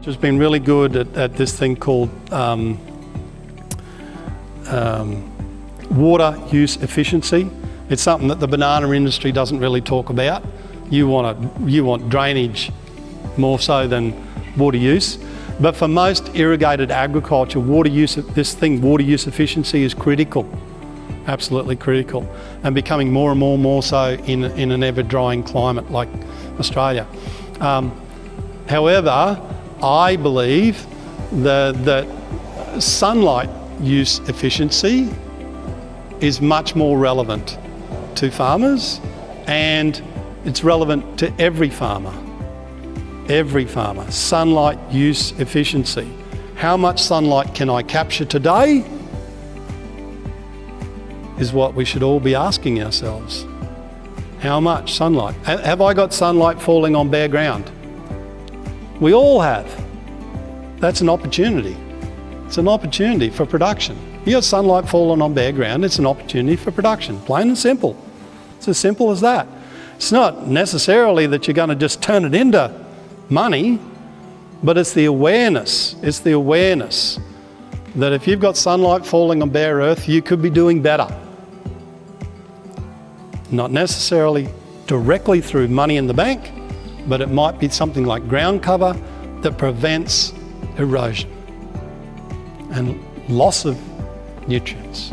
Has been really good at this thing called water use efficiency. It's something that the banana industry doesn't really talk about. You want drainage more so than water use. But for most irrigated agriculture, water use efficiency is critical, absolutely critical, and becoming more and more so in an ever-drying climate like Australia. However, I believe that sunlight use efficiency is much more relevant to farmers, and it's relevant to every farmer. Every farmer. Sunlight use efficiency. How much sunlight can I capture today is what we should all be asking ourselves. How much sunlight? Have I got sunlight falling on bare ground? We all have. That's an opportunity. It's an opportunity for production. You got sunlight falling on bare ground, it's an opportunity for production, plain and simple. It's as simple as that. It's not necessarily that you're going to just turn it into money, but it's the awareness. It's the awareness that if you've got sunlight falling on bare earth, you could be doing better. Not necessarily directly through money in the bank, but it might be something like ground cover that prevents erosion and loss of nutrients.